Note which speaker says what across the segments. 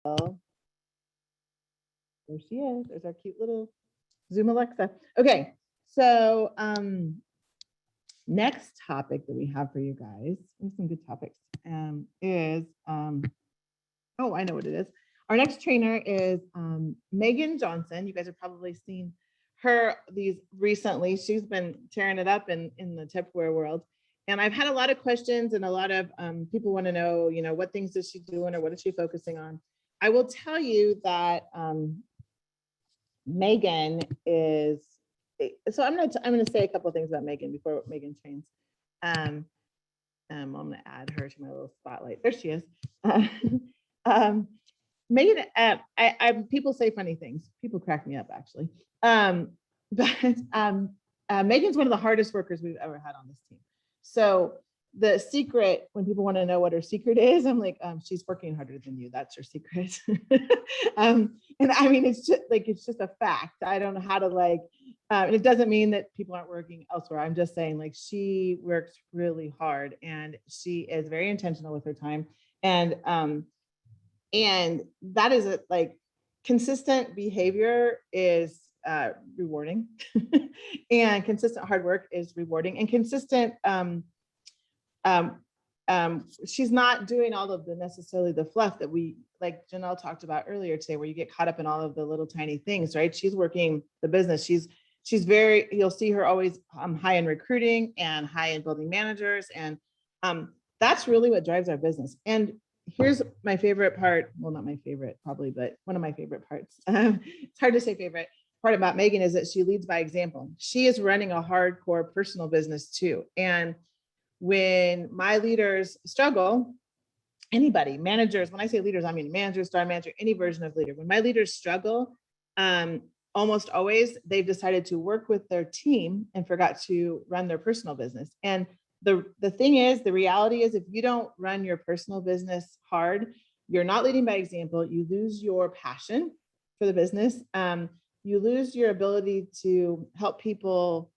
Speaker 1: There she is. There's our cute little Zoom Alexa. Okay, so next topic that we have for you guys, there's some good topics, is, oh, I know what it is. Our next trainer is Maegen Johnson. You guys have probably seen her these recently. She's been tearing it up in the Tupperware world. And I've had a lot of questions, and a lot of people want to know, what things is she doing or what is she focusing on? I will tell you that Maegen is, so I'm gonna say a couple of things about Maegen before Maegen trains. I'm gonna add her to my little spotlight. There she is. Maegen, people say funny things. People crack me up, actually. Maegen's one of the hardest workers we've ever had on this team. So the secret, when people want to know what her secret is, I'm like, she's working harder than you. That's her secret. And I mean, it's just a fact. I don't know how to and it doesn't mean that people aren't working elsewhere. I'm just saying, she works really hard, and she is very intentional with her time. And that is consistent behavior is rewarding, and consistent hard work is rewarding, and consistent she's not doing all of the necessarily the fluff that we, like Janelle talked about earlier today, where you get caught up in all of the little tiny things, right? She's working the business. She's very, you'll see her always high in recruiting and high in building managers, and that's really what drives our business. And here's my favorite part. Well, not my favorite probably, but one of my favorite parts. It's hard to say favorite part about Maegen is that she leads by example. She is running a hardcore personal business too. And when my leaders struggle, anybody, managers, when I say leaders, I mean managers, star manager, any version of leader. When my leaders struggle, almost always they've decided to work with their team and forgot to run their personal business. And the thing is, the reality is, if you don't run your personal business hard, you're not leading by example. You lose your passion for the business. You lose your ability to help people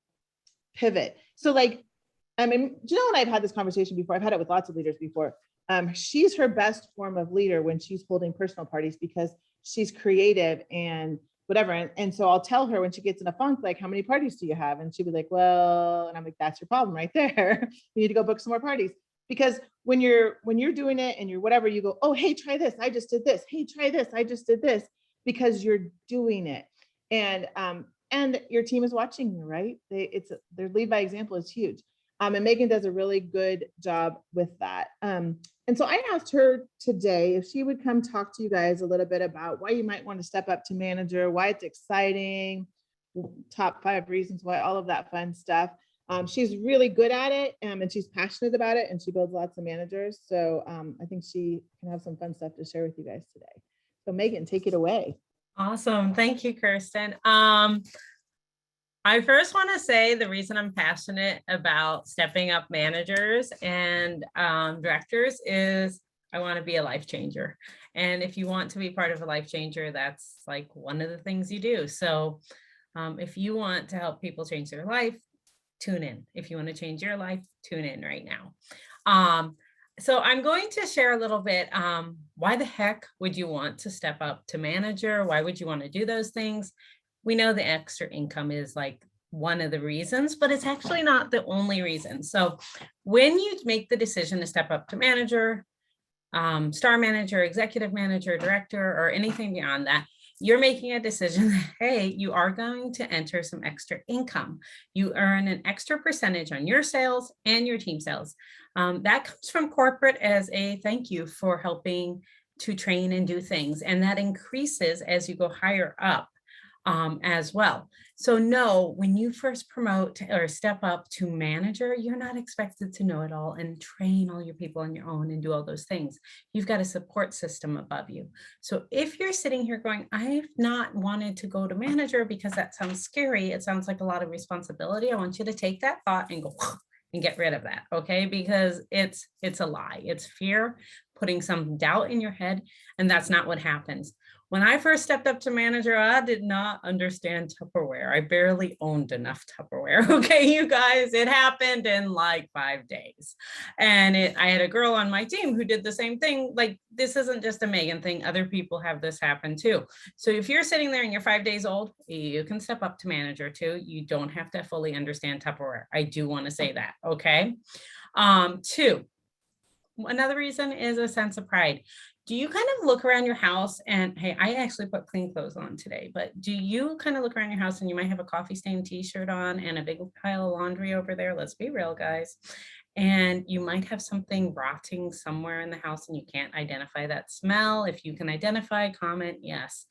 Speaker 1: pivot. So I mean, Janelle and I have had this conversation before. I've had it with lots of leaders before. She's her best form of leader when she's holding personal parties, because she's creative and whatever. And so I'll tell her when she gets in a funk, how many parties do you have? And she'll be like, well, and I'm like, that's your problem right there. You need to go book some more parties. Because when you're doing it and you're whatever, you go, oh, hey, try this. I just did this. Hey, try this. I just did this, because you're doing it. And your team is watching you, right? Their lead by example is huge. And Maegen does a really good job with that. And so I asked her today if she would come talk to you guys a little bit about why you might want to step up to manager, why it's exciting, top 5 reasons why, all of that fun stuff. She's really good at it, and she's passionate about it, and she builds lots of managers. So I think she can have some fun stuff to share with you guys today. So Maegen, take it away.
Speaker 2: Awesome. Thank you, Kirsten. I first want to say the reason I'm passionate about stepping up managers and directors is I want to be a life changer. And if you want to be part of a life changer, that's one of the things you do. So if you want to help people change their life, tune in. If you want to change your life, tune in right now. So I'm going to share a little bit, why the heck would you want to step up to manager? Why would you want to do those things? We know the extra income is one of the reasons, but it's actually not the only reason. So when you make the decision to step up to manager, star manager, executive manager, director, or anything beyond that, you're making a decision that, hey, you are going to enter some extra income. You earn an extra percentage on your sales and your team sales. That comes from corporate as a thank you for helping to train and do things. And that increases as you go higher up as well. So no, when you first promote or step up to manager, you're not expected to know it all and train all your people on your own and do all those things. You've got a support system above you. So if you're sitting here going, I've not wanted to go to manager because that sounds scary, it sounds like a lot of responsibility, I want you to take that thought and go and get rid of that, okay? Because it's a lie, it's fear. putting some doubt in your head, and that's not what happens. When I first stepped up to manager, I did not understand Tupperware. I barely owned enough Tupperware. Okay, you guys, it happened in like 5 days. And I had a girl on my team who did the same thing. Like, this isn't just a Maegen thing. Other people have this happen too. So if you're sitting there and you're 5 days old, you can step up to manager too. You don't have to fully understand Tupperware. I do want to say that, okay? Two, another reason is a sense of pride. Do you kind of look around your house and, hey, I actually put clean clothes on today, but do you kind of look around your house and you might have a coffee stained t-shirt on and a big pile of laundry over there? Let's be real, guys. And you might have something rotting somewhere in the house and you can't identify that smell. If you can identify, comment yes.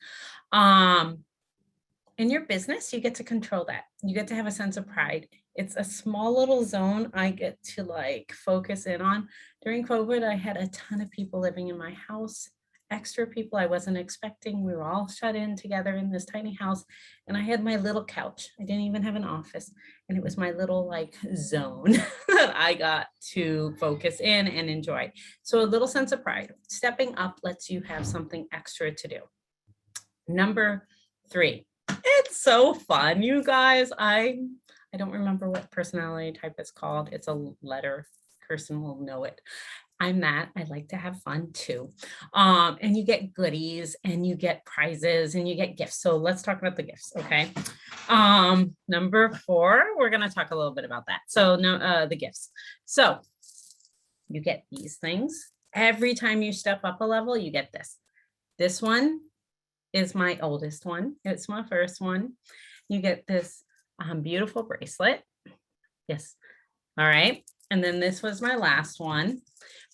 Speaker 2: In your business, you get to control that. You get to have a sense of pride. It's a small little zone I get to like focus in on. During COVID, I had a ton of people living in my house, extra people I wasn't expecting. We were all shut in together in this tiny house, and I had my little couch. I didn't even have an office, and it was my little like zone that I got to focus in and enjoy. So a little sense of pride. Stepping up lets you have something extra to do. Number 3, it's so fun, you guys. I don't remember what personality type it's called. It's a letter. Kirsten will know it. I'm that. I like to have fun too. And you get goodies and you get prizes and you get gifts. So let's talk about the gifts, okay? Number 4, we're going to talk a little bit about that. So the gifts. So you get these things. Every time you step up a level, you get this. This one is my oldest one. It's my first one. You get this beautiful bracelet. Yes. All right. And then this was my last one.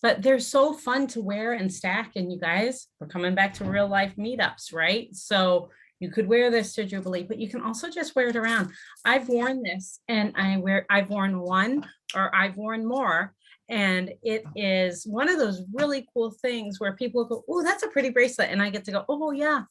Speaker 2: But they're so fun to wear and stack. And you guys, we're coming back to real life meetups, right? So you could wear this to Jubilee, but you can also just wear it around. I've worn this and I've worn one, or I've worn more. And it is one of those really cool things where people go, oh, that's a pretty bracelet. And I get to go, oh yeah,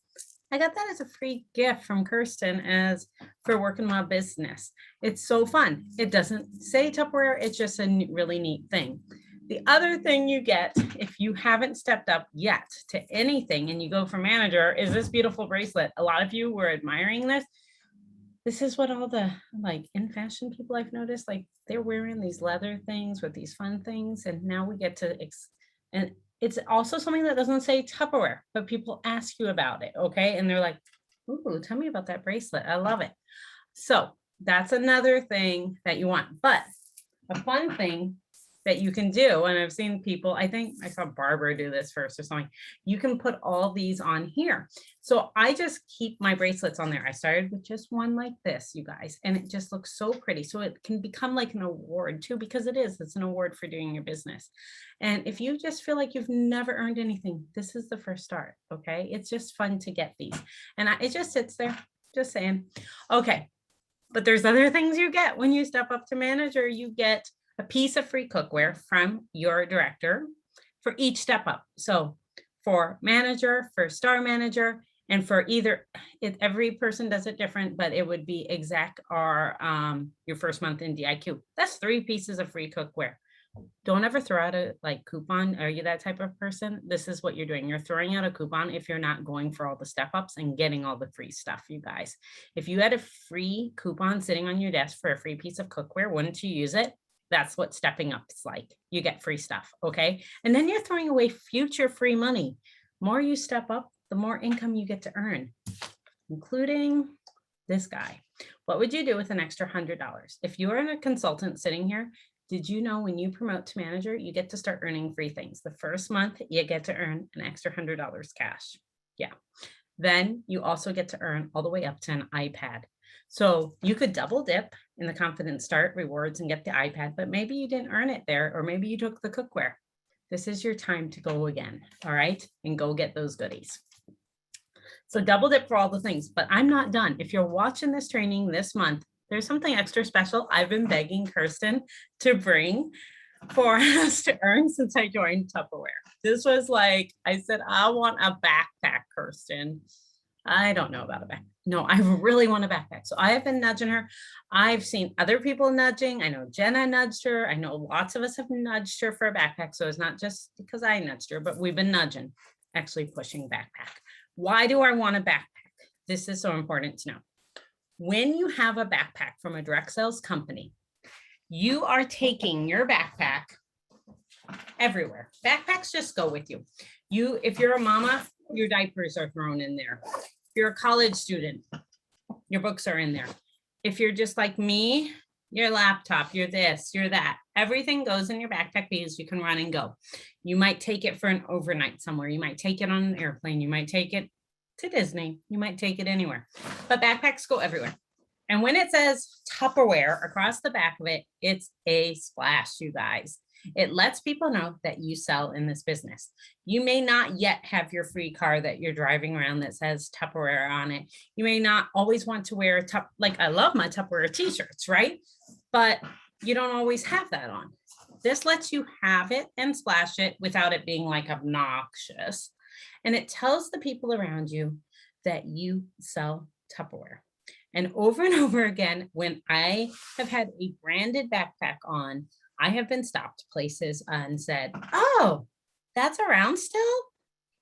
Speaker 2: I got that as a free gift from Kirsten as for working my business. It's so fun. It doesn't say Tupperware. It's just a really neat thing. The other thing you get, if you haven't stepped up yet to anything and you go for manager, is this beautiful bracelet. A lot of you were admiring this. This is what all the like in fashion people I've noticed, like they're wearing these leather things with these fun things. And now we get to, and it's also something that doesn't say Tupperware, but people ask you about it, okay? And they're like, ooh, tell me about that bracelet. I love it. So that's another thing that you want. But a fun thing that you can do, and I've seen people, I think I saw Barbara do this first or something, you can put all these on here. So I just keep my bracelets on there. I started with just one like this, you guys, and it just looks so pretty. So it can become like an award too, because it's an award for doing your business. And if you just feel like you've never earned anything, this is the first start, okay? It's just fun to get these. And it just sits there, just saying. Okay, but there's other things you get when you step up to manager. You get a piece of free cookware from your director for each step up. So for manager, for star manager, and for every person does it different, but it would be exec or your first month in DIQ. That's 3 pieces of free cookware. Don't ever throw out a coupon. Are you that type of person? This is what you're doing. You're throwing out a coupon if you're not going for all the step ups and getting all the free stuff, you guys. If you had a free coupon sitting on your desk for a free piece of cookware, wouldn't you use it? That's what stepping up is like. You get free stuff, okay? And then you're throwing away future free money. More you step up, the more income you get to earn, including this guy. What would you do with an extra $100? If you are a consultant sitting here, did you know when you promote to manager, you get to start earning free things? The first month, you get to earn an extra $100 cash. Yeah. Then you also get to earn all the way up to an iPad. So you could double dip in the Confident Start rewards and get the iPad, but maybe you didn't earn it there, or maybe you took the cookware. This is your time to go again, all right? And go get those goodies. So double dip for all the things, but I'm not done. If you're watching this training this month, there's something extra special I've been begging Kirsten to bring for us to earn since I joined Tupperware. This was like, I said, I want a backpack, Kirsten. I don't know about a backpack. No, I really want a backpack. So I have been nudging her. I've seen other people nudging. I know Jenna nudged her. I know lots of us have nudged her for a backpack. So it's not just because I nudged her, but we've been nudging, actually pushing backpack. Why do I want a backpack? This is so important to know. When you have a backpack from a direct sales company, you are taking your backpack everywhere. Backpacks just go with you. If you're a mama, your diapers are thrown in there. If you're a college student, your books are in there. If you're just like me, your laptop, you're this, you're that. Everything goes in your backpack because you can run and go. You might take it for an overnight somewhere. You might take it on an airplane. You might take it to Disney. You might take it anywhere. But backpacks go everywhere. And when it says Tupperware across the back of it, it's a splash, you guys. It lets people know that you sell in this business. You may not yet have your free car that you're driving around that says Tupperware on it. You may not always want to wear like I love my Tupperware t-shirts, right? But you don't always have that on. This lets you have it and splash it without it being like obnoxious. And it tells the people around you that you sell Tupperware. And over again, when I have had a branded backpack on, I have been stopped places and said, oh, that's around still?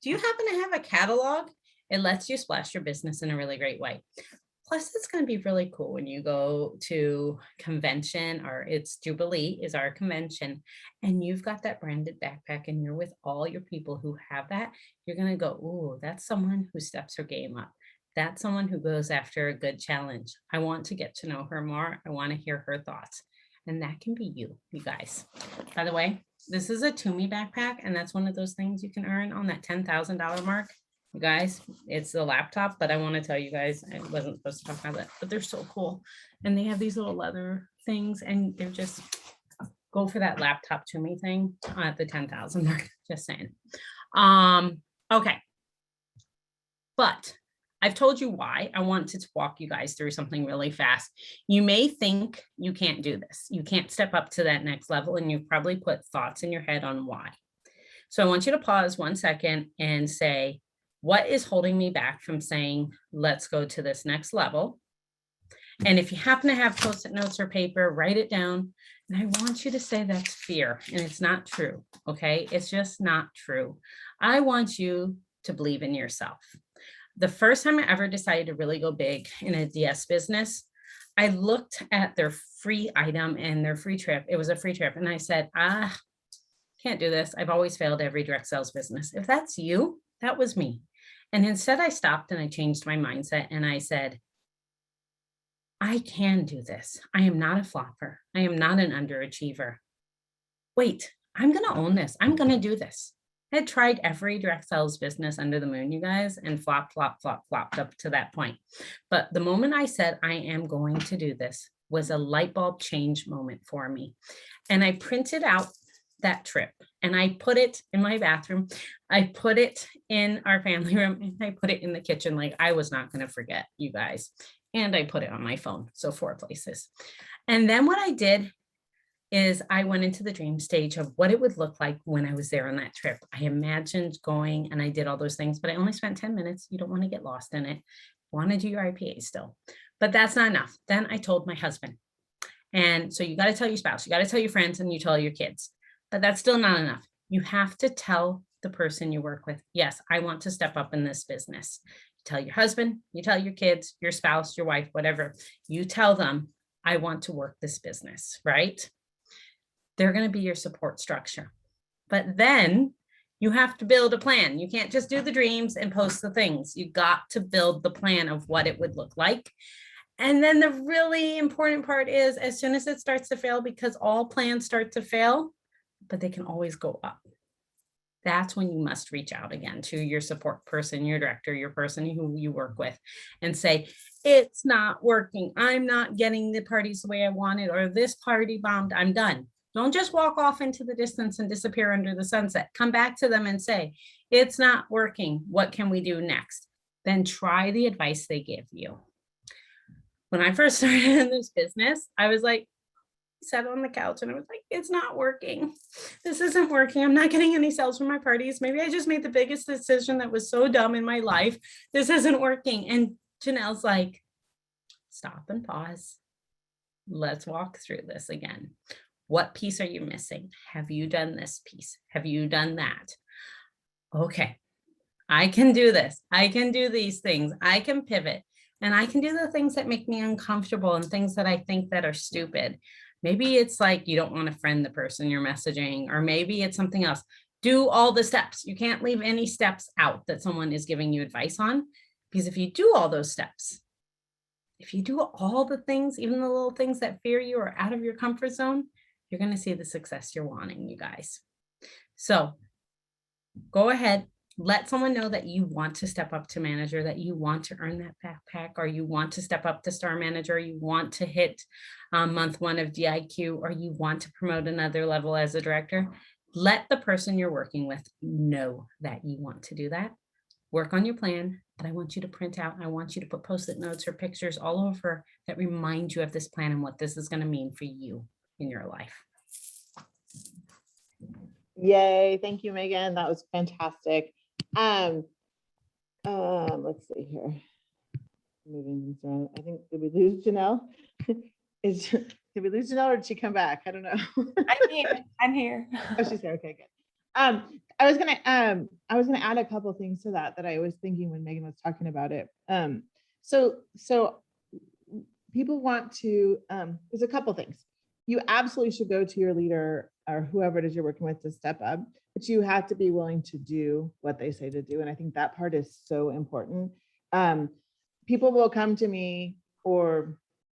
Speaker 2: Do you happen to have a catalog? It lets you splash your business in a really great way. Plus, it's going to be really cool when you go to convention, or it's Jubilee is our convention, and you've got that branded backpack and you're with all your people who have that. You're going to go, oh, that's someone who steps her game up. That's someone who goes after a good challenge. I want to get to know her more. I want to hear her thoughts. And that can be you guys. By the way, this is a Toomey backpack, and that's one of those things you can earn on that $10,000 mark. You guys, it's the laptop, but I want to tell you guys, I wasn't supposed to talk about that, but they're so cool. And they have these little leather things, and they're just, go for that laptop Toomey thing at the 10,000 mark, just saying. Okay. But I've told you why. I wanted to walk you guys through something really fast. You may think you can't do this. You can't step up to that next level, and you've probably put thoughts in your head on why. So I want you to pause 1 second and say, what is holding me back from saying, let's go to this next level? And if you happen to have Post-it notes or paper, write it down. And I want you to say that's fear, and it's not true. Okay. It's just not true. I want you to believe in yourself. The first time I ever decided to really go big in a DS business, I looked at their free item and their free trip. It was a free trip. And I said, can't do this. I've always failed every direct sales business. If that's you, that was me. And instead I stopped and I changed my mindset and I said, I can do this. I am not a flopper. I am not an underachiever. Wait, I'm going to own this. I'm going to do this. I had tried every direct sales business under the moon, you guys, and flopped up to that point. But the moment I said, I am going to do this, was a light bulb change moment for me. And I printed out that trip and I put it in my bathroom. I put it in our family room, and I put it in the kitchen. Like I was not going to forget, you guys. And I put it on my phone. So 4 places. And then what I did is I went into the dream stage of what it would look like when I was there on that trip. I imagined going and I did all those things, but I only spent 10 minutes. You don't want to get lost in it. Want to do your IPA still, but that's not enough. Then I told my husband. And so you got to tell your spouse, you got to tell your friends, and you tell your kids, but that's still not enough. You have to tell the person you work with, yes, I want to step up in this business. You tell your husband, you tell your kids, your spouse, your wife, whatever, you tell them, I want to work this business, right? They're going to be your support structure. But then you have to build a plan. You can't just do the dreams and post the things. You got to build the plan of what it would look like. And then the really important part is, as soon as it starts to fail, because all plans start to fail, but they can always go up. That's when you must reach out again to your support person, your director, your person who you work with, and say, it's not working. I'm not getting the parties the way I wanted, or this party bombed. I'm done. Don't just walk off into the distance and disappear under the sunset. Come back to them and say, it's not working. What can we do next? Then try the advice they give you. When I first started in this business, I was like, sat on the couch and I was like, it's not working. This isn't working. I'm not getting any sales from my parties. Maybe I just made the biggest decision that was so dumb in my life. This isn't working. And Janelle's like, stop and pause. Let's walk through this again. What piece are you missing? Have you done this piece? Have you done that? Okay, I can do this. I can do these things. I can pivot and I can do the things that make me uncomfortable and things that I think that are stupid. Maybe it's like you don't want to friend the person you're messaging, or maybe it's something else. Do all the steps. You can't leave any steps out that someone is giving you advice on, because if you do all those steps, if you do all the things, even the little things that fear you or out of your comfort zone, you're going to see the success you're wanting, you guys. So go ahead, let someone know that you want to step up to manager, that you want to earn that backpack, or you want to step up to star manager, you want to hit month 1 of DIQ, or you want to promote another level as a director. Let the person you're working with know that you want to do that. Work on your plan, but I want you to print out, I want you to put Post-it notes or pictures all over that remind you of this plan and what this is going to mean for you in your life.
Speaker 1: Yay. Thank you, Megan. That was fantastic. Let's see here. Moving things around. I think, did we lose Janelle? Did we lose Janelle or did she come back? I don't know.
Speaker 3: I'm here.
Speaker 1: Oh, she's here. Okay, good. I was gonna add a couple things to that I was thinking when Megan was talking about it. So people want to, there's a couple things. You absolutely should go to your leader or whoever it is you're working with to step up, but you have to be willing to do what they say to do. And I think that part is so important. People will come to me or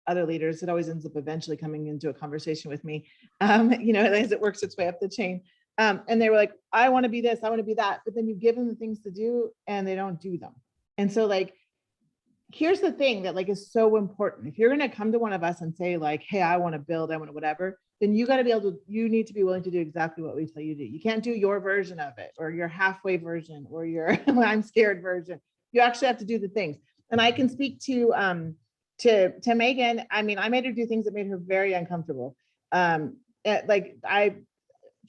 Speaker 1: other leaders. It always ends up eventually coming into a conversation with me, as it works its way up the chain. And they were like, I want to be this, I want to be that. But then you give them the things to do and they don't do them. And so here's the thing that is so important. If you're going to come to one of us and say hey, I want to build, I want to whatever, then you got to be able to, you need to be willing to do exactly what we tell you to do. You can't do your version of it or your halfway version or your I'm scared version. You actually have to do the things. And I can speak to Megan. I mean, I made her do things that made her very uncomfortable.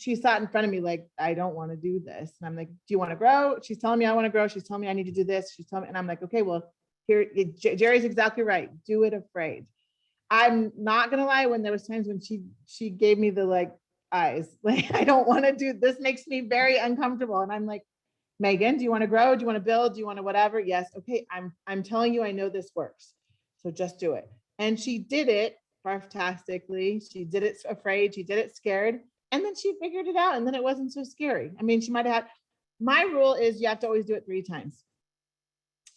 Speaker 1: She sat in front of me I don't want to do this. And I'm like, do you want to grow? She's telling me I want to grow. She's telling me I need to do this. She's telling me, and I'm like, okay, well, here, Jerry's exactly right. Do it afraid. I'm not gonna lie, when there was times when she gave me the eyes, I don't want to do this, makes me very uncomfortable. And I'm like, Megan, do you want to grow? Do you want to build? Do you want to whatever? Yes. Okay. I'm telling you, I know this works. So just do it. And she did it fantastically. She did it afraid. She did it scared. And then she figured it out. And then it wasn't so scary. I mean, she might've had, my rule is you have to always do it 3 times.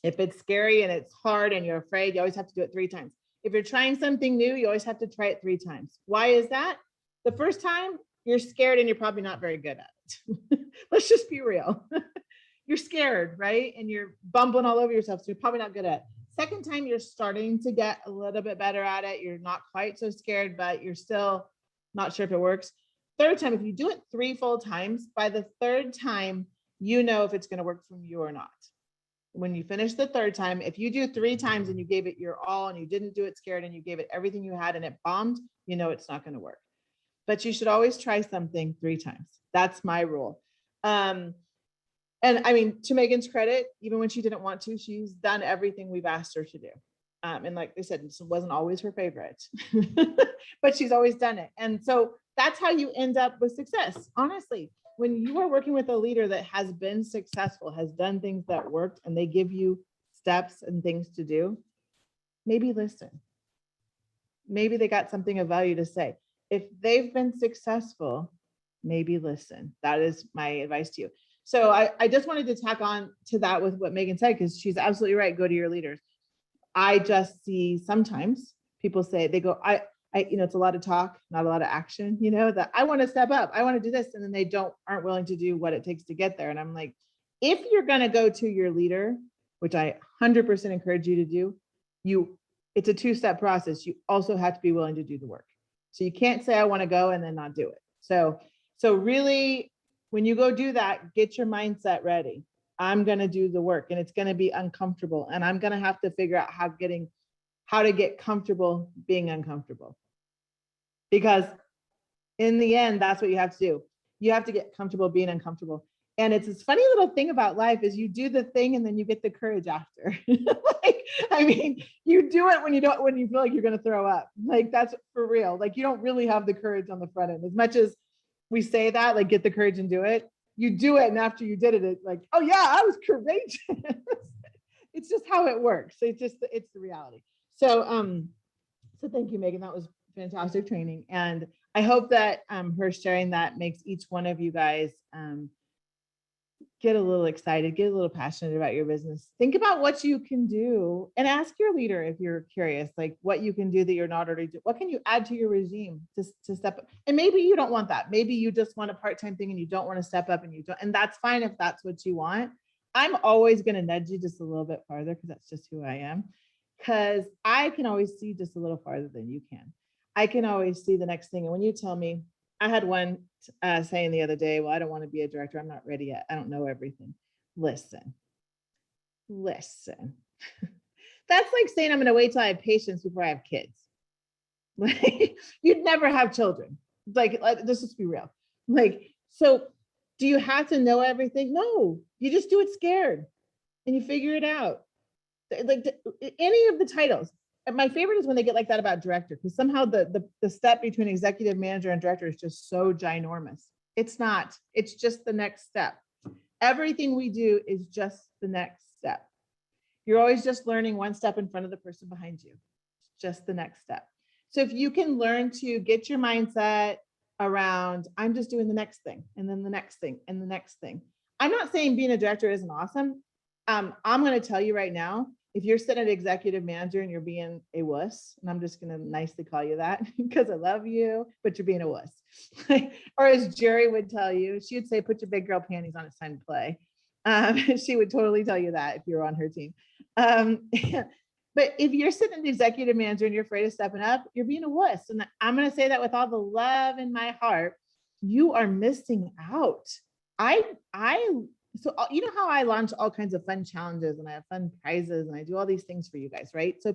Speaker 1: If it's scary and it's hard and you're afraid, you always have to do it 3 times. If you're trying something new, you always have to try it 3 times. Why is that? The first time you're scared and you're probably not very good at it. Let's just be real. You're scared, right? And you're bumbling all over yourself. So you're probably not good at it. Second time, you're starting to get a little bit better at it. You're not quite so scared, but you're still not sure if it works. Third time, if you do it 3 full times, by the 3rd time, you know if it's going to work for you or not. When you finish the 3rd time, if you do 3 times and you gave it your all and you didn't do it scared and you gave it everything you had and it bombed, you know it's not going to work. But you should always try something 3 times. That's my rule. And I mean, to Megan's credit, even when she didn't want to, she's done everything we've asked her to do. And like I said, this wasn't always her favorite, but she's always done it. And so that's how you end up with success. Honestly, when you are working with a leader that has been successful, has done things that worked, and they give you steps and things to do, maybe listen. Maybe they got something of value to say. If they've been successful, maybe listen. That is my advice to you. So I just wanted to tack on to that with what Megan said, because she's absolutely right. Go to your leaders. I just see sometimes people say, they go, I, it's a lot of talk, not a lot of action, that I want to step up, I want to do this. And then they aren't willing to do what it takes to get there. And I'm like, if you're going to go to your leader, which I 100% encourage you to do, it's a 2-step process. You also have to be willing to do the work. So you can't say, I want to go and then not do it. So really, when you go do that, get your mindset ready. I'm going to do the work and it's going to be uncomfortable. And I'm going to have to figure out how to get comfortable being uncomfortable. because in the end, that's what you have to do. You have to get comfortable being uncomfortable. And it's this funny little thing about life is you do the thing and then you get the courage after. Like, I mean, you do it when you feel like you're going to throw up. Like, that's for real. Like, you don't really have the courage on the front end. As much as we say that, like, get the courage and do it, you do it. And after you did it, it's like, oh yeah, I was courageous. It's just how it works. It's the reality. So, so thank you, Maegen. That was fantastic training. And I hope that her sharing that makes each one of you guys get a little excited, get a little passionate about your business. Think about what you can do and ask your leader if you're curious, like what you can do that you're not already doing. What can you add to your regime to step up? And maybe you don't want that. Maybe you just want a part-time thing and you don't want to step up and that's fine if that's what you want. I'm always going to nudge you just a little bit farther because that's just who I am. Because I can always see just a little farther than you can. I can always see the next thing. And when you tell me, I had one saying the other day, well, I don't want to be a director. I'm not ready yet. I don't know everything. Listen. That's like saying I'm going to wait till I have patience before I have kids. Like, you'd never have children. Like, let's just be real. Like, so do you have to know everything? No, you just do it scared and you figure it out. Like any of the titles. And my favorite is when they get like that about director, because somehow the step between executive manager and director is just so ginormous. It's not. It's just the next step. Everything we do is just the next step. You're always just learning one step in front of the person behind you. It's just the next step. So if you can learn to get your mindset around, I'm just doing the next thing, and then the next thing, and the next thing. I'm not saying being a director isn't awesome. I'm going to tell you right now, if you're sitting at executive manager and you're being a wuss, and I'm just going to nicely call you that because I love you, but you're being a wuss. Or as Jerry would tell you, she would say, put your big girl panties on, it's time to play. She would totally tell you that if you're on her team. But if you're sitting at the executive manager and you're afraid of stepping up, you're being a wuss. And I'm going to say that with all the love in my heart, you are missing out. So you know how I launch all kinds of fun challenges and I have fun prizes and I do all these things for you guys, right? So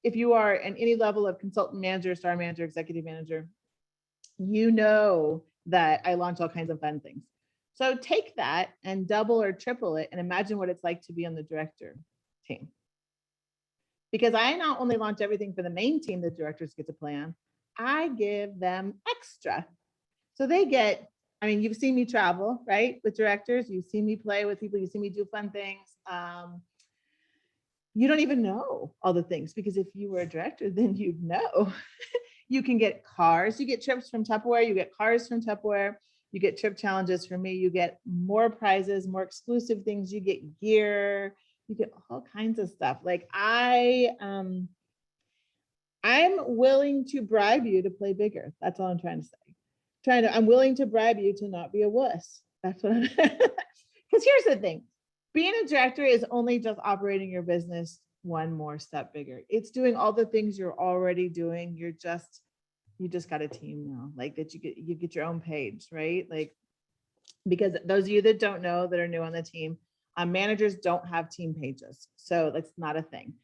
Speaker 1: if you are in any level of consultant manager, star manager, executive manager, you know that I launch all kinds of fun things. So take that and double or triple it and imagine what it's like to be on the director team. Because I not only launch everything for the main team that directors get to plan, I give them extra. So they get, I mean, you've seen me travel, right? With directors, you've seen me play with people, you see me do fun things. You don't even know all the things because if you were a director, then you'd know. You can get cars, you get trips from Tupperware, you get cars from Tupperware, you get trip challenges from me, you get more prizes, more exclusive things, you get gear, you get all kinds of stuff. Like I'm willing to bribe you to play bigger. That's all I'm trying to say. I'm willing to bribe you to not be a wuss. That's what I'm, because here's the thing. Being a director is only just operating your business one more step bigger. It's doing all the things you're already doing. You just got a team now, like that you get your own page, right? Like, because those of you that don't know, that are new on the team, managers don't have team pages. So that's not a thing.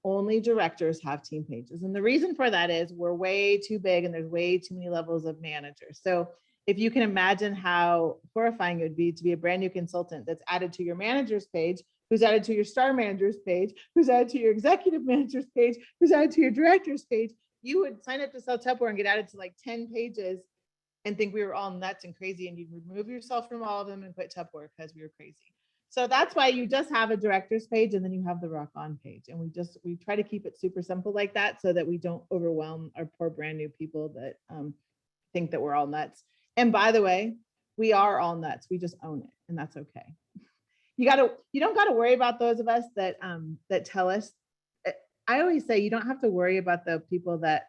Speaker 1: Only directors have team pages. And the reason for that is we're way too big and there's way too many levels of managers. So if you can imagine how horrifying it would be to be a brand new consultant that's added to your manager's page, who's added to your star manager's page, who's added to your executive manager's page, who's added to your director's page, you would sign up to sell Tupperware and get added to like 10 pages and think we were all nuts and crazy, and you'd remove yourself from all of them and quit Tupperware because we were crazy. So that's why you just have a director's page and then you have the rock on page. And we try to keep it super simple like that so that we don't overwhelm our poor brand new people that think that we're all nuts. And by the way, we are all nuts. We just own it, and that's okay. You don't got to worry about those of us that tell us. I always say you don't have to worry about the people that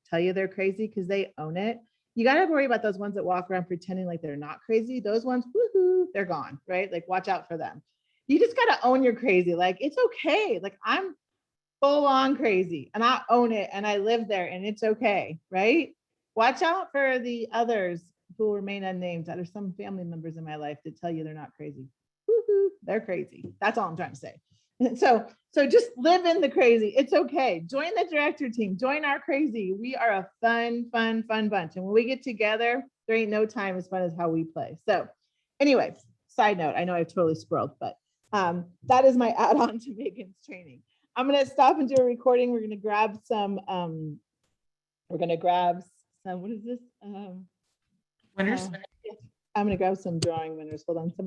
Speaker 1: tell you they're crazy because they own it. You got to worry about those ones that walk around pretending like they're not crazy. Those ones, woohoo, they're gone, right? Like, watch out for them. You just got to own your crazy. Like, it's okay. Like, I'm full on crazy and I own it and I live there and it's okay, right? Watch out for the others who remain unnamed. There's some family members in my life that tell you they're not crazy. Woohoo, they're crazy. That's all I'm trying to say. So just live in the crazy. It's okay. Join the director team. Join our crazy. We are a fun bunch. And when we get together, there ain't no time as fun as how we play. So anyway, side note, I know I've totally squirreled, but that is my add-on to Maegen's training. I'm going to stop and do a recording. We're going to grab some, what is this?
Speaker 2: Winners.
Speaker 1: I'm going to grab some drawing winners. Hold on.